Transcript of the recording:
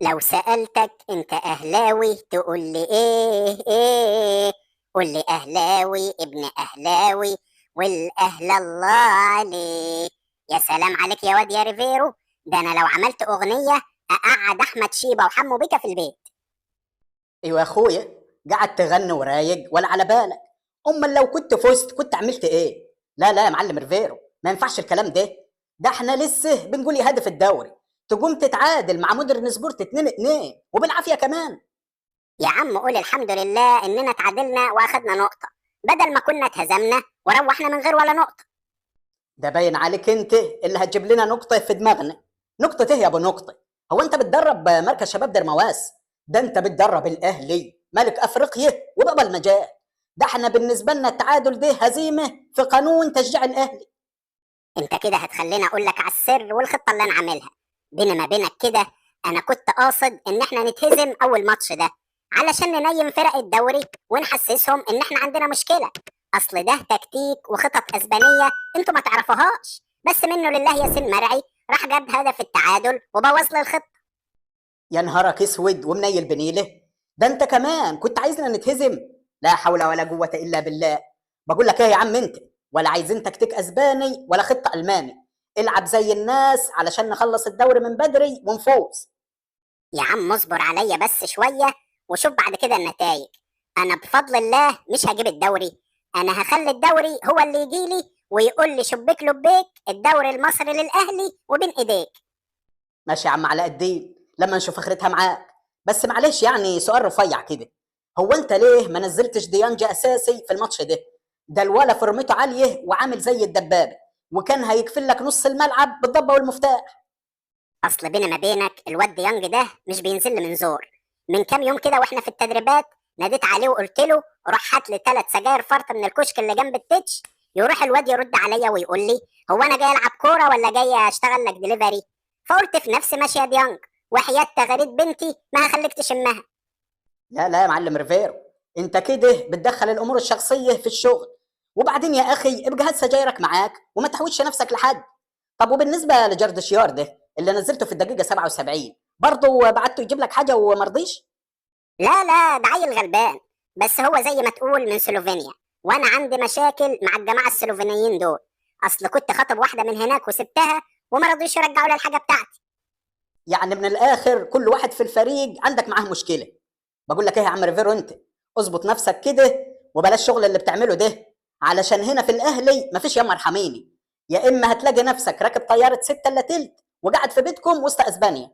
لو سألتك انت اهلاوي تقول لي ايه؟ قول لي اهلاوي ابن اهلاوي، والاهل الله عليه. يا سلام عليك يا واد يا ريفيرو، ده انا لو عملت اغنية اقعد احمد شيبة وحمو بيكا في البيت. ايوه يا اخويا، قاعد تغني ورايق ولا على بالك؟ امال لو كنت فزت كنت عملت ايه؟ لا لا يا معلم ريفيرو، ما ينفعش الكلام ده احنا لسه بنقول يا هدف الدوري تقوم تتعادل مع مودرن سبورت 2-2 وبالعافيه كمان. يا عم قول الحمد لله اننا اتعادلنا واخدنا نقطة، بدل ما كنا اتهزمنا وروحنا من غير ولا نقطة. ده باين عليك انت اللي هتجيب لنا نقطه في دماغنا. نقطه ايه يا ابو نقطه؟ هو انت بتدرب مركز شباب درمواس؟ ده انت بتدرب الاهلي ملك افريقيا وبابا المجال. ده احنا بالنسبه لنا التعادل ده هزيمه في قانون تشجيع الاهلي. انت كده هتخليني اقول لك على السر والخطة اللي انا عاملها بيني ما بينك كده. انا كنت قاصد ان احنا نتهزم اول ماتش ده علشان ننيم فرق الدوري ونحسسهم ان احنا عندنا مشكلة. اصل ده تكتيك وخطط اسبانية انتوا ما تعرفوهاش، بس منه لله ياسين مرعي راح جاب هدف التعادل وبوظ لي الخطة. يا نهارك اسود ومنيل بنيله، ده انت كمان كنت عايزنا نتهزم؟ لا حول ولا قوة الا بالله. بقول لك ايه يا عم انت، ولا عايزين تكتيك اسباني ولا خطة الماني. العب زي الناس علشان نخلص الدوري من بدري ونفوز. يا عم اصبر عليا بس شوية وشوف بعد كده النتائج. انا بفضل الله مش هجيب الدوري، انا هخلي الدوري هو اللي يجيلي ويقول لي شبيك لبيك الدوري المصري للاهلي وبين ايديك. ماشي يا عم علاء الدين، لما نشوف اخرتها معاك. بس معلش يعني سؤال رفيع كده، هو انت ليه ما نزلتش ديانج اساسي في الماتش ده؟ ده الولا فورمته عاليه وعامل زي الدبابه، وكان هيكفل لك نص الملعب بالضبه والمفتاح. اصل بيني ما بينك الواد يانج ده مش بينزل لي من زور. من كام يوم كده واحنا في التدريبات ناديت عليه وقلت له روح هات لي 3 سجاير فرط من الكشك اللي جنب التتش. يروح الواد يرد عليا ويقول لي هو انا جاي العب كوره ولا جاي اشتغل لك دليفري؟ فقلت في نفسي ماشي يا ديانج، وحياة تغريد بنتي ما هخليك تشمها. لا لا يا معلم ريفيرو، انت كده بتدخل الامور الشخصيه في الشغل. وبعدين يا اخي ابقى هات سجايرك معاك وما تحوجش نفسك لحد. طب وبالنسبه لجردشيار ده اللي نزلته في الدقيقه 77، برضه بعته يجيب لك حاجه وما رضيش؟ لا لا ده عيل غلبان، بس هو زي ما تقول من سلوفينيا، وانا عندي مشاكل مع الجماعه السلوفينيين دول. اصل كنت خاطب واحده من هناك وسبتها وما رضيش يرجعوا لي الحاجه بتاعتي. يعني من الاخر كل واحد في الفريق عندك معاه مشكله. بقول لك ايه يا عم ريفيرو انت، اظبط نفسك كده وبلاش الشغل اللي بتعمله ده، علشان هنا في الاهلي مفيش يا مرحميني. يا اما هتلاقي نفسك راكب طياره 6 الا تلت وقاعد في بيتكم وسط اسبانيا.